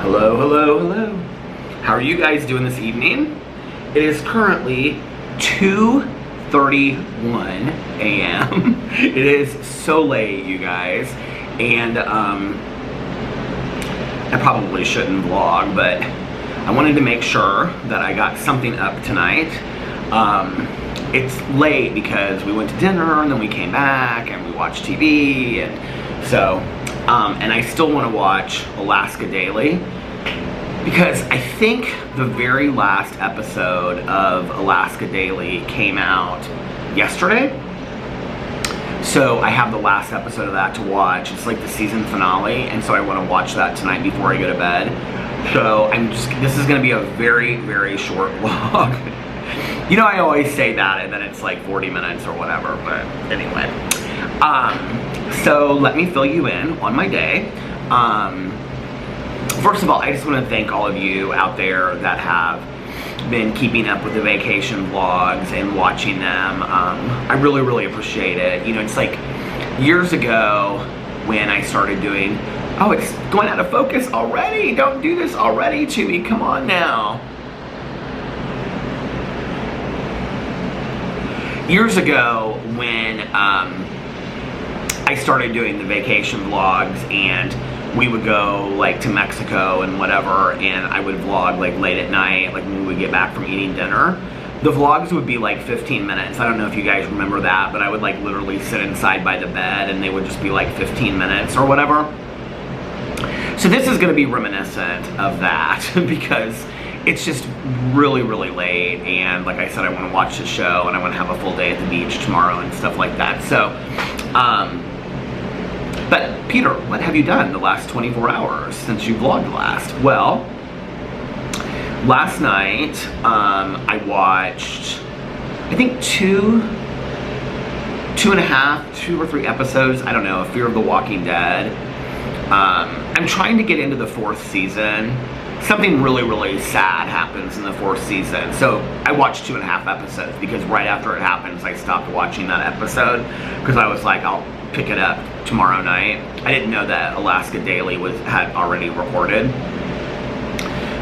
Hello, hello, hello. How are you guys doing this evening? It is currently 2:31 a.m. It is so late, you guys, and I probably shouldn't vlog, but I wanted to make sure that I got something up tonight. It's late because we went to dinner and then we came back and we watched TV, and so and I still want to watch Alaska Daily because I think the very last episode of Alaska Daily came out yesterday. So I have the last episode of that to watch. It's like the season finale, and so I want to watch that tonight before I go to bed. So this is going to be a very, very short vlog. You know, I always say that, and then it's like 40 minutes or whatever, but anyway. So let me fill you in on my day. First of all, I just want to thank all of you out there that have been keeping up with the vacation vlogs and watching them. I really, really appreciate it. You know, it's like years ago when I started doing, oh, it's going out of focus already. Don't do this already to me. Come on now. Years ago when I started doing the vacation vlogs, and we would go like to Mexico and whatever, and I would vlog like late at night, like when we would get back from eating dinner. The vlogs would be like 15 minutes. I don't know if you guys remember that, but I would like literally sit inside by the bed and they would just be like 15 minutes or whatever. So this is gonna be reminiscent of that because it's just really, really late, and like I said, I wanna watch the show and I wanna have a full day at the beach tomorrow and stuff like that. So, but Peter, what have you done the last 24 hours since you vlogged last? Well, last night I watched, I think two or three episodes, I don't know, of Fear of the Walking Dead. I'm trying to get into the 4th season. Something really, really sad happens in the 4th season. So I watched 2.5 episodes because right after it happens, I stopped watching that episode because I was like, I'll pick it up tomorrow night. I didn't know that Alaska Daily had already recorded.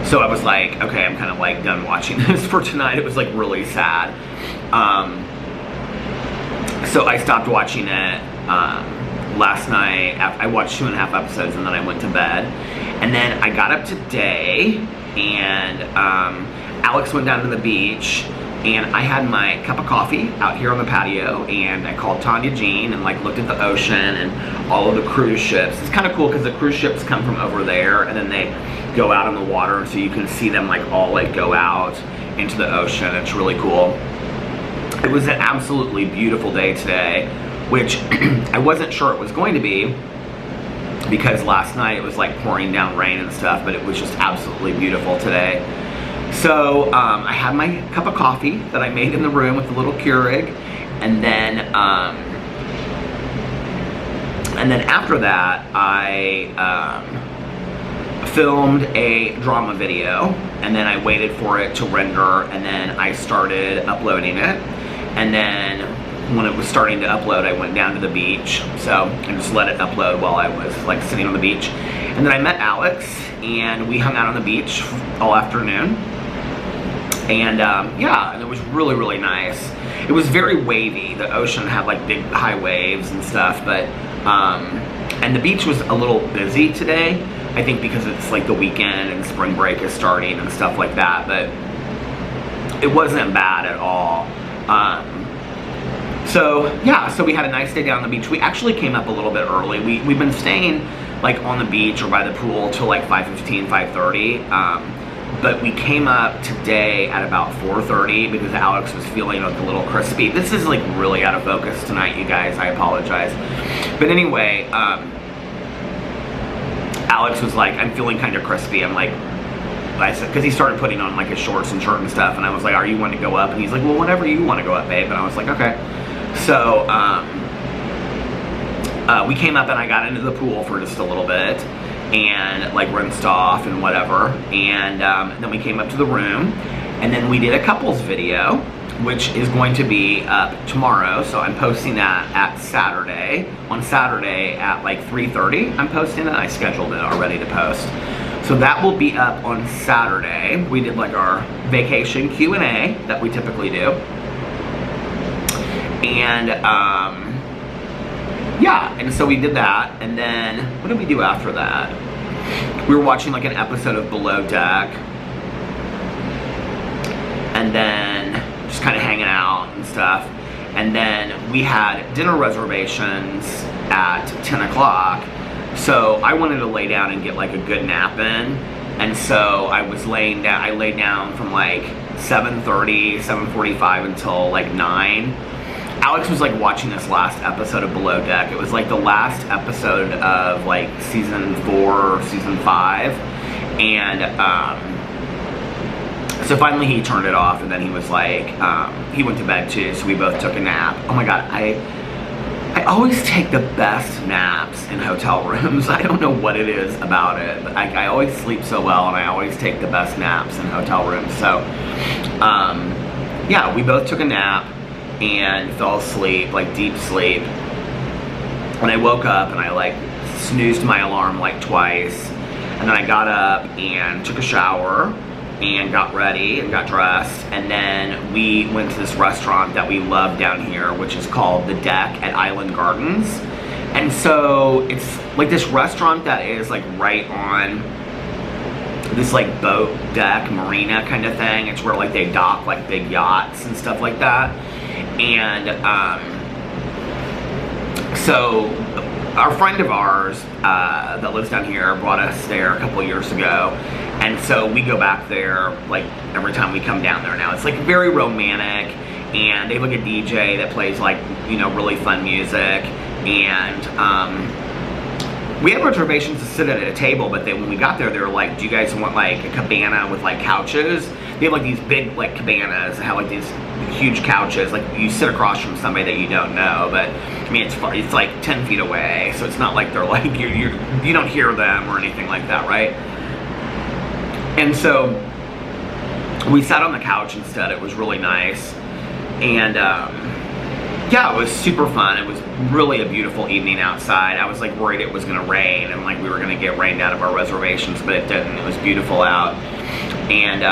So I was like, okay, I'm kind of like done watching this for tonight. It was like really sad. So I stopped watching it last night. I watched 2.5 episodes and then I went to bed. And then I got up today and Alex went down to the beach, and I had my cup of coffee out here on the patio, and I called Tanya Jean and like looked at the ocean and all of the cruise ships. It's kind of cool because the cruise ships come from over there and then they go out in the water, so you can see them like all like go out into the ocean. It's really cool. It was an absolutely beautiful day today, which I wasn't sure it was going to be because last night it was like pouring down rain and stuff, but it was just absolutely beautiful today. So I had my cup of coffee that I made in the room with the little Keurig, and then after that I filmed a drama video, and then I waited for it to render, and then I started uploading it, and then when it was starting to upload, I went down to the beach. So I just let it upload while I was like sitting on the beach, and then I met Alex and we hung out on the beach all afternoon. And yeah, and it was really, really nice. It was very wavy. The ocean had like big high waves and stuff, but and the beach was a little busy today, I think because it's like the weekend and spring break is starting and stuff like that, but it wasn't bad at all. So yeah, so we had a nice day down on the beach. We actually came up a little bit early. We've been staying like on the beach or by the pool till like 5:15, 5:30. But we came up today at about 4:30 because Alex was feeling like a little crispy. This is like really out of focus tonight, you guys. I apologize. But anyway, Alex was like, I'm feeling kind of crispy. I'm like, I said, because he started putting on like his shorts and shirt and stuff, and I was like, are you wanting to go up? And he's like, well, whenever you want to go up, babe. And I was like, okay. So we came up and I got into the pool for just a little bit and like rinsed off and whatever, and then we came up to the room, and then we did a couples video, which is going to be up tomorrow. So I'm posting that at Saturday. On Saturday at like 3:30, I'm posting it. I scheduled it already to post. So that will be up on Saturday. We did like our vacation Q&A that we typically do. And yeah, and so we did that. And then what did we do after that? We were watching like an episode of Below Deck. And then just kind of hanging out and stuff. And then we had dinner reservations at 10 o'clock. So I wanted to lay down and get like a good nap in. And so I was laying down, I laid down from like 7:30, 7:45 until like 9. Alex was like watching this last episode of Below Deck. It was like the last episode of like season 4, season 5. And so finally he turned it off, and then he was like, he went to bed too, so we both took a nap. Oh my God, I always take the best naps in hotel rooms. I don't know what it is about it, but I always sleep so well, and I always take the best naps in hotel rooms. So, yeah, we both took a nap and fell asleep, like deep sleep. And I woke up and I like snoozed my alarm like twice. And then I got up and took a shower and got ready and got dressed, and then we went to this restaurant that we love down here, which is called The Deck at Island Gardens. And so it's like this restaurant that is like right on this like boat deck marina kind of thing. It's where like they dock like big yachts and stuff like that. And so our friend of ours that lives down here brought us there a couple years ago. And so we go back there like every time we come down there now. It's like very romantic, and they have like a DJ that plays like, you know, really fun music. And we had reservations to sit at a table, but then when we got there, they were like, do you guys want like a cabana with like couches? They have like these big like cabanas that have like these huge couches. Like you sit across from somebody that you don't know, but I mean it's far, it's like 10 feet away, so it's not like they're like you don't hear them or anything like that, right? And so we sat on the couch instead. It was really nice. And yeah, it was super fun. It was really a beautiful evening outside. I was like worried it was gonna rain and like we were gonna get rained out of our reservations, but it didn't. It was beautiful out. And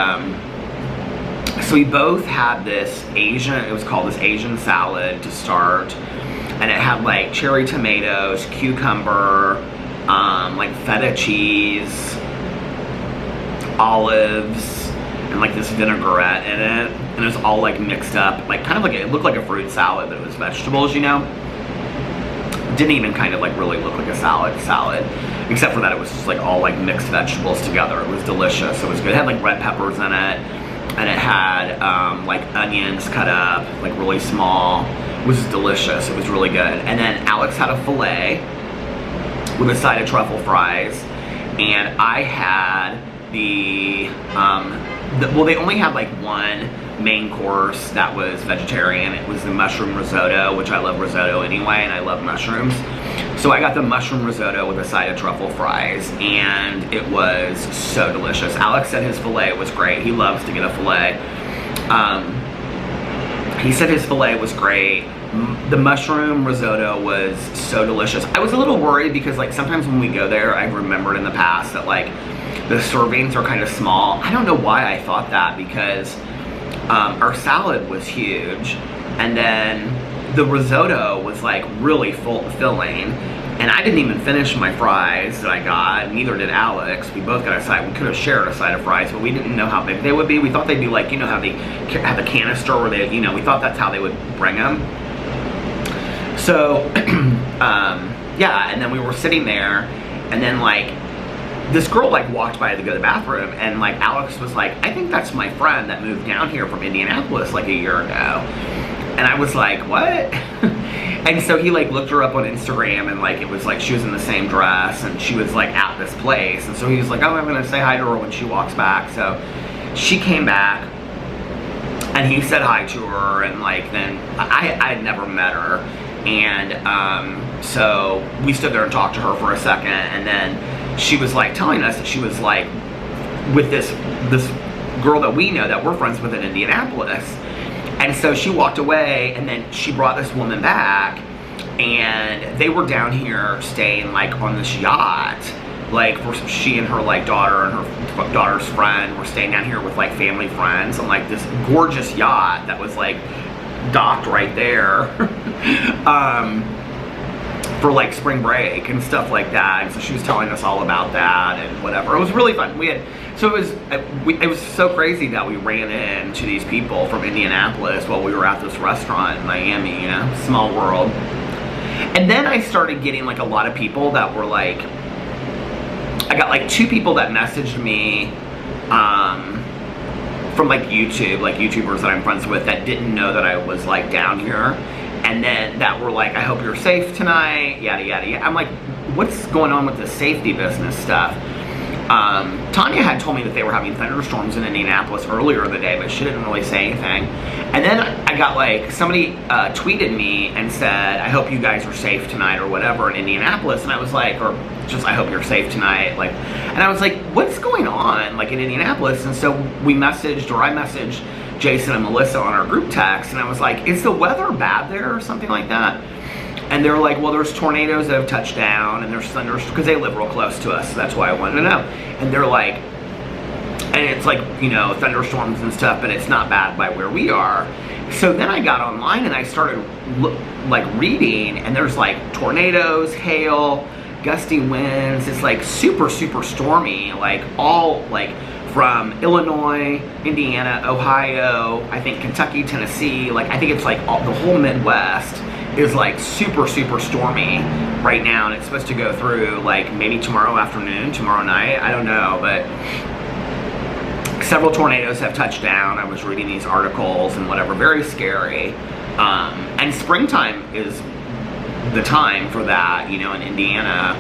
so we both had this it was called this Asian salad to start. And it had like cherry tomatoes, cucumber, like feta cheese, olives, and like this vinaigrette in it, and it was all like mixed up, like kind of like, it looked like a fruit salad, but it was vegetables, you know. It didn't even kind of like really look like a salad, except for that it was just like all like mixed vegetables together. It was delicious. It was good. It had like red peppers in it, and it had like onions cut up like really small. It was delicious. It was really good. And then Alex had a filet with a side of truffle fries, and I had well, they only had like one main course that was vegetarian. It was the mushroom risotto, which I love risotto anyway, and I love mushrooms. So I got the mushroom risotto with a side of truffle fries, and it was so delicious. Alex said his filet was great. He loves to get a filet. He said his filet was great. The mushroom risotto was so delicious. I was a little worried because like sometimes when we go there, I remembered in the past that like the servings are kind of small. I don't know why I thought that, because our salad was huge, and then the risotto was like really filling, and I didn't even finish my fries that I got. Neither did Alex. We both got a side. We could have shared a side of fries, but we didn't know how big they would be. We thought they'd be like, you know how they have the canister where they, you know, we thought that's how they would bring them. So yeah, and then we were sitting there, and then like this girl like walked by to go to the bathroom, and like Alex was like, I think that's my friend that moved down here from Indianapolis like a year ago. And I was like, what? And so he like looked her up on Instagram, and like it was like she was in the same dress, and she was like at this place. And so he was like, oh, I'm gonna say hi to her when she walks back. So she came back, and he said hi to her, and like then I had never met her. And so we stood there and talked to her for a second, and then she was like telling us that she was like with this girl that we know that we're friends with in Indianapolis. And so she walked away, and then she brought this woman back, and they were down here staying like on this yacht. like she and her like daughter and her daughter's friend were staying down here with like family friends on like this gorgeous yacht that was like docked right there for like spring break and stuff like that. And so she was telling us all about that and whatever. It was really fun. It was so crazy that we ran into these people from Indianapolis while we were at this restaurant in Miami, you know, small world. And then I started getting like a lot of people that were like, I got like 2 people that messaged me from like YouTube, like YouTubers that I'm friends with that didn't know that I was like down here. And then that were like, I hope you're safe tonight, yada, yada, yada. I'm like, what's going on with the safety business stuff? Tanya had told me that they were having thunderstorms in Indianapolis earlier in the day, but she didn't really say anything. And then I got like, somebody tweeted me and said, I hope you guys are safe tonight or whatever in Indianapolis. And I was like, or just, I hope you're safe tonight. Like, and I was like, what's going on like in Indianapolis? And so I messaged Jason and Melissa on our group text, and I was like, is the weather bad there or something like that? And they're like, well, there's tornadoes that have touched down, and there's thunders, because they live real close to us, so that's why I wanted to know. And they're like, and it's like, you know, thunderstorms and stuff, but it's not bad by where we are. So then I got online and I started like reading, and there's like tornadoes, hail, gusty winds. It's like super, super stormy, like all like from Illinois, Indiana, Ohio, I think Kentucky, Tennessee, like I think it's like the whole Midwest is like super, super stormy right now, and it's supposed to go through like maybe tomorrow afternoon, tomorrow night, I don't know, but several tornadoes have touched down. I was reading these articles and whatever, very scary. And springtime is the time for that, you know, in Indiana.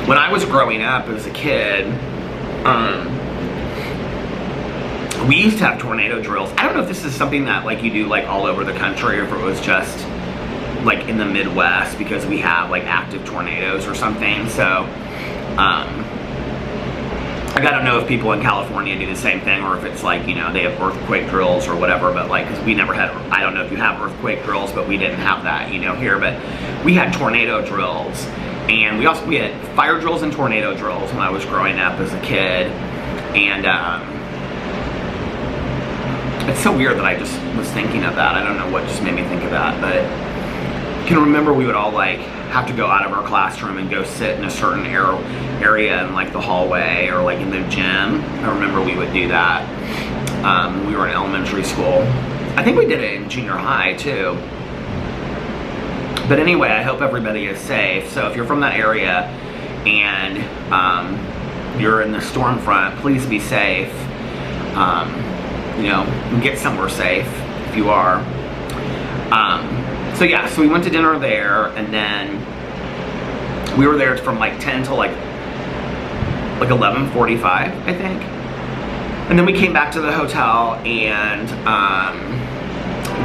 When I was growing up as a kid, we used to have tornado drills. I don't know if this is something that like you do like all over the country, or if it was just like in the Midwest because we have like active tornadoes or something. So I don't know if people in California do the same thing, or if it's like, you know, they have earthquake drills or whatever, but like, because we never had, I don't know if you have earthquake drills, but we didn't have that, you know, here. But we had tornado drills, and we had fire drills and tornado drills when I was growing up as a kid. And it's so weird that I just was thinking of that. I don't know what just made me think of that, but I can remember we would all like have to go out of our classroom and go sit in a certain area in like the hallway or like in the gym. I remember we would do that when we were in elementary school. I think we did it in junior high too. But anyway, I hope everybody is safe. So if you're from that area and you're in the storm front, please be safe. You know, get somewhere safe if you are. So yeah, so we went to dinner there, and then we were there from like 10 to like 11:45, I think. And then we came back to the hotel, and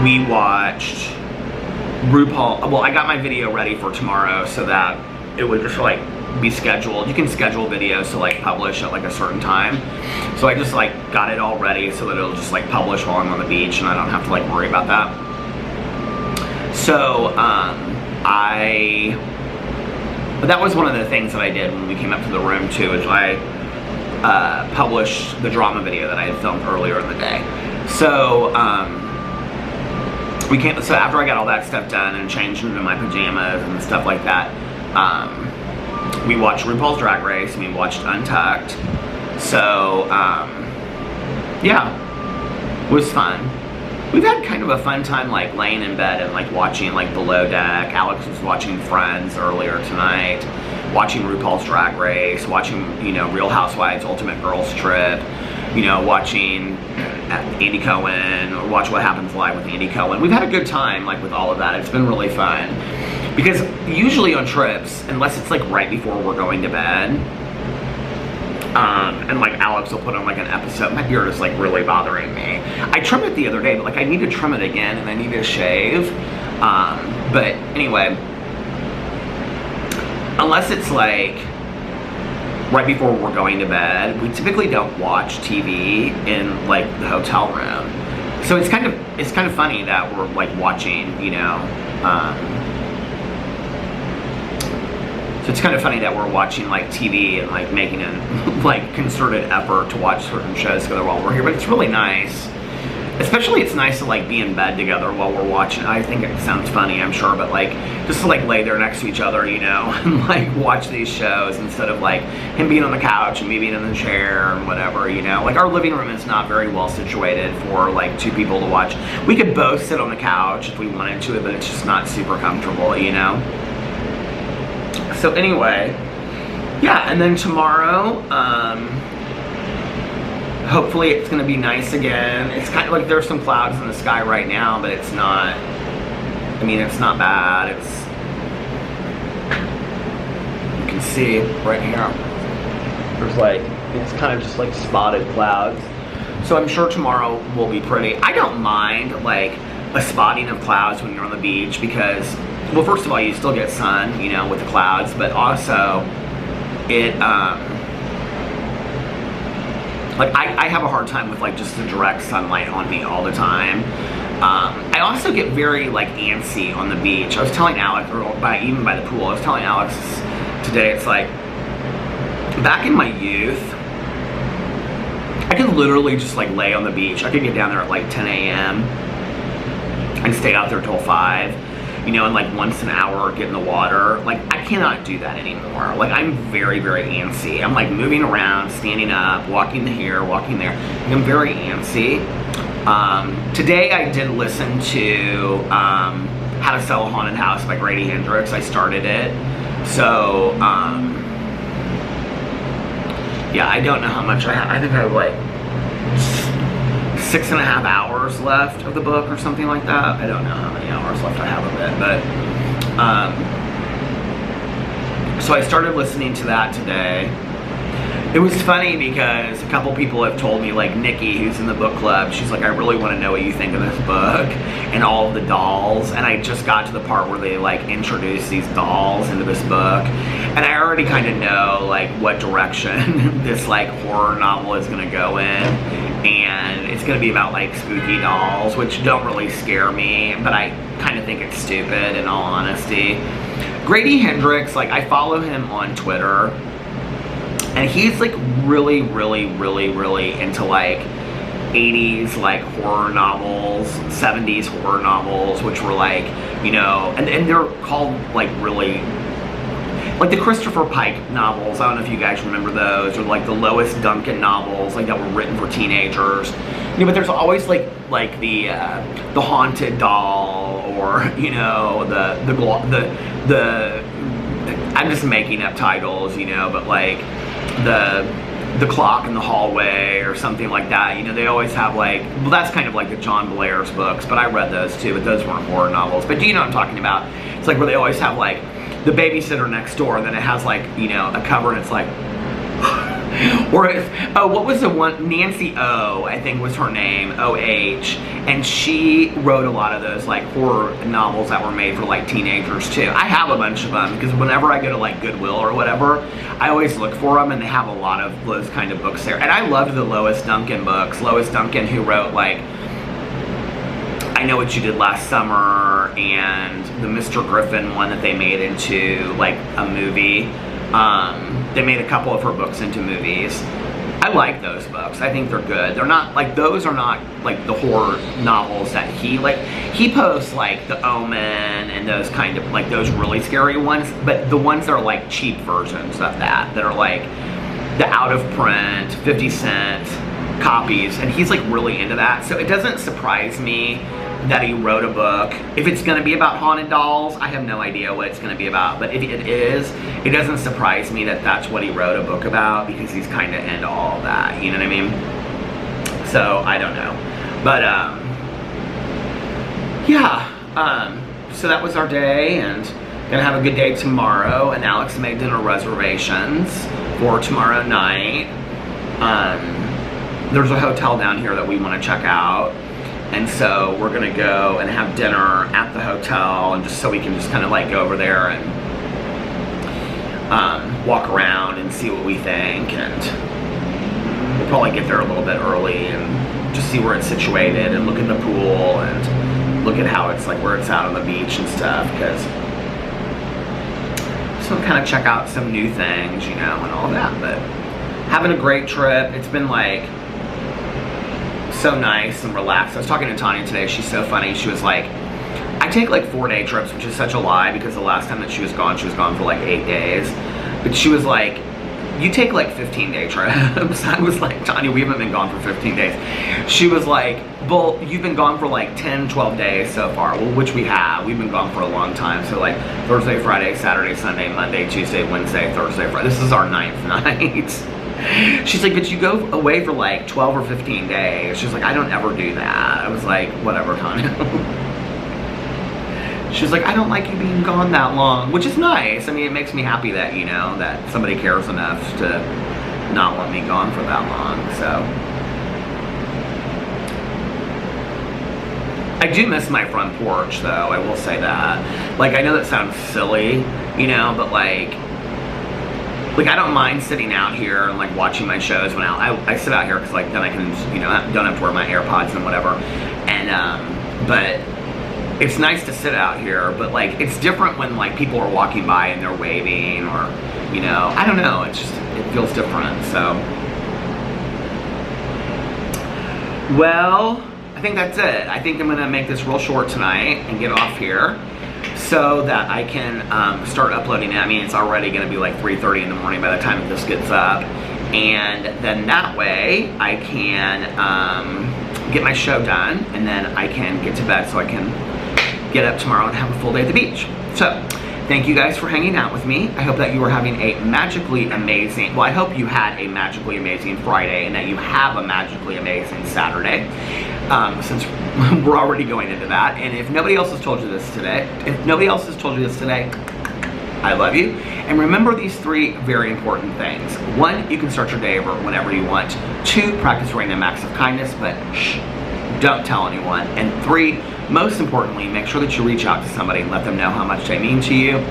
we watched RuPaul. Well, I got my video ready for tomorrow so that it would just like be scheduled. You can schedule videos to like publish at like a certain time. So I just like got it all ready so that it'll just like publish while I'm on the beach, and I don't have to like worry about that. So but that was one of the things that I did when we came up to the room too, is I published the drama video that I had filmed earlier in the day. So so after I got all that stuff done and changed into my pajamas and stuff like that, we watched RuPaul's Drag Race, and we watched Untucked. So yeah, it was fun. We've had kind of a fun time like laying in bed and like watching like Below Deck. Alex was watching Friends earlier tonight, watching RuPaul's Drag Race, watching, you know, Real Housewives Ultimate Girls Trip, you know, watching Andy Cohen, or watch What Happens Live with Andy Cohen. We've had a good time like with all of that. It's been really fun, because usually on trips, unless it's like right before we're going to bed, and like Alex will put on like an episode. My beard is like really bothering me. I trimmed it the other day, but like I need to trim it again, and I need to shave. But anyway, unless it's like right before we're going to bed, we typically don't watch TV in like the hotel room. So it's kind of funny that we're like watching, you know, So it's kind of funny that we're watching like TV and like making a like concerted effort to watch certain shows together while we're here, but it's really nice. Especially it's nice to like be in bed together while we're watching. I think it sounds funny, I'm sure, but like just to like lay there next to each other, you know, and like watch these shows instead of like him being on the couch and me being in the chair and whatever, you know. Like our living room is not very well situated for like two people to watch. We could both sit on the couch if we wanted to, but it's just not super comfortable, you know. So anyway, yeah, and then tomorrow, hopefully it's gonna be nice again. It's kind of like there's some clouds in the sky right now, but it's not, I mean, it's not bad. It's, you can see right here, there's like, it's kind of just like spotted clouds. So I'm sure tomorrow will be pretty. I don't mind like a spotting of clouds when you're on the beach because, well, first of all, you still get sun, you know, with the clouds, but also it, like I have a hard time with like just the direct sunlight on me all the time. I also get very like antsy on the beach. I was telling Alex, or even by the pool, I was telling Alex today, it's like, back in my youth, I could literally just like lay on the beach. I could get down there at like 10 a.m. and stay out there till 5. You know, and like once an hour get in the water. Like I cannot do that anymore. Like I'm very, very antsy. I'm like moving around, standing up, walking here, walking there. I'm very antsy. Today I did listen to How to Sell a Haunted House by Grady Hendrix. I started it. So, yeah, I don't know how much I have. I think I have like 6.5 hours left of the book or something like that. I don't know how many hours left I have of it, but so I started listening to that today. It was funny because a couple people have told me, like Nikki, who's in the book club, she's like, I really want to know what you think of this book and all of the dolls. And I just got to the part where they like introduce these dolls into this book, and I already kind of know like what direction this like horror novel is going to go in. And it's going to be about like spooky dolls, which don't really scare me, but I kind of think it's stupid in all honesty. Grady Hendrix, like I follow him on Twitter, and he's like really, really, really, really into like 80s like horror novels, 70s horror novels, which were like, you know, and they're called like really, like the Christopher Pike novels. I don't know if you guys remember those, or like the Lois Duncan novels, like that were written for teenagers. You know, but there's always like the haunted doll, or you know, the I'm just making up titles, you know, but like the clock in the hallway or something like that. You know, they always have like, well, that's kind of like the John Blair's books, but I read those too, but those weren't horror novels. But do you know what I'm talking about? It's like where they always have like the babysitter next door, and then it has like, you know, a cover, and it's like, or if, oh, what was the one, Nancy O, I think was her name, O-H, and she wrote a lot of those like horror novels that were made for like teenagers too. I have a bunch of them, because whenever I go to like Goodwill or whatever, I always look for them, and they have a lot of those kind of books there. And I loved the Lois Duncan books. Lois Duncan, who wrote like I Know What You Did Last Summer, and the Mr. Griffin one that they made into like a movie. They made a couple of her books into movies. I like those books. I think they're good. They're not like, those are not like the horror novels that he like. He posts like The Omen and those kind of like those really scary ones, but the ones that are like cheap versions of that are like the out of print 50-cent copies, and he's like really into that. So it doesn't surprise me that he wrote a book. If it's going to be about haunted dolls, I have no idea what it's going to be about, but if it is, it doesn't surprise me that that's what he wrote a book about, because he's kind of into all of that, you know what I mean? So I don't know, but yeah, so that was our day, and gonna have a good day tomorrow. And Alex made dinner reservations for tomorrow night. There's a hotel down here that we want to check out, and so we're gonna go and have dinner at the hotel, and just so we can just kind of like go over there and walk around and see what we think. And we'll probably get there a little bit early and just see where it's situated, and look at the pool, and look at how it's like, where it's out on the beach and stuff, because to kind of check out some new things, you know, and all that. But having a great trip. It's been like so nice and relaxed. I was talking to Tanya today. She's so funny. She was like, I take like 4-day trips, which is such a lie because the last time that she was gone for like 8 days. But she was like, you take like 15-day trips. I was like, Tanya, we haven't been gone for 15 days. She was like, well, you've been gone for like 10, 12 days so far. Well, which we have. We've been gone for a long time. So like Thursday, Friday, Saturday, Sunday, Monday, Tuesday, Wednesday, Thursday, Friday. This is our 9th night. She's like, but you go away for like 12 or 15 days. She's like, I don't ever do that. I was like, whatever, Tanya. She's like, I don't like you being gone that long, which is nice. I mean, it makes me happy that, you know, that somebody cares enough to not want me gone for that long, so. I do miss my front porch, though, I will say that. Like, I know that sounds silly, you know, but like I don't mind sitting out here and like watching my shows when I sit out here because like then I can, you know, don't have to wear my AirPods and whatever. And, but it's nice to sit out here, but like it's different when like people are walking by and they're waving or, you know, I don't know, it's just, it feels different, so. Well, I think that's it. I think I'm gonna make this real short tonight and get off here so that I can start uploading it. I mean, it's already gonna be like 3:30 in the morning by the time this gets up. And then that way I can get my show done and then I can get to bed so I can get up tomorrow and have a full day at the beach. So, thank you guys for hanging out with me. I hope that you are having a magically amazing, well, I hope you had a magically amazing Friday and that you have a magically amazing Saturday, since we're already going into that. And if nobody else has told you this today, I love you. And remember these 3 very important things. 1, you can start your day over whenever you want. 2, practice random acts of kindness, but shh, don't tell anyone. And 3, most importantly, make sure that you reach out to somebody and let them know how much they mean to you.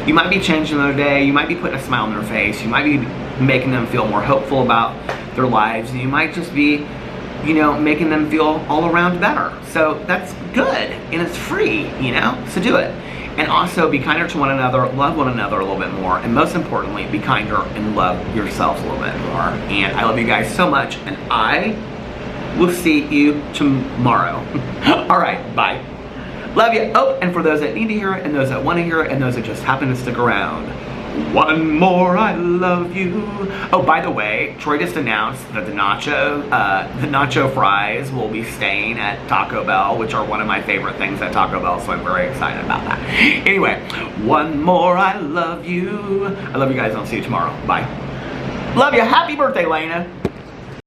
You might be changing their day, you might be putting a smile on their face, you might be making them feel more hopeful about their lives, and you might just be, you know, making them feel all around better. So that's good, and it's free, you know, so do it. And also be kinder to one another, love one another a little bit more, and most importantly, be kinder and love yourselves a little bit more. And I love you guys so much, and I will see you tomorrow. All right, bye. Love you. Oh, and for those that need to hear it, and those that want to hear it, and those that just happen to stick around, one more I love you. Oh, by the way, Troy just announced that the nacho fries will be staying at Taco Bell, which are one of my favorite things at Taco Bell, so I'm very excited about that. Anyway, one more I love you. I love you guys, and I'll see you tomorrow. Bye. Love you. Happy birthday, Lena.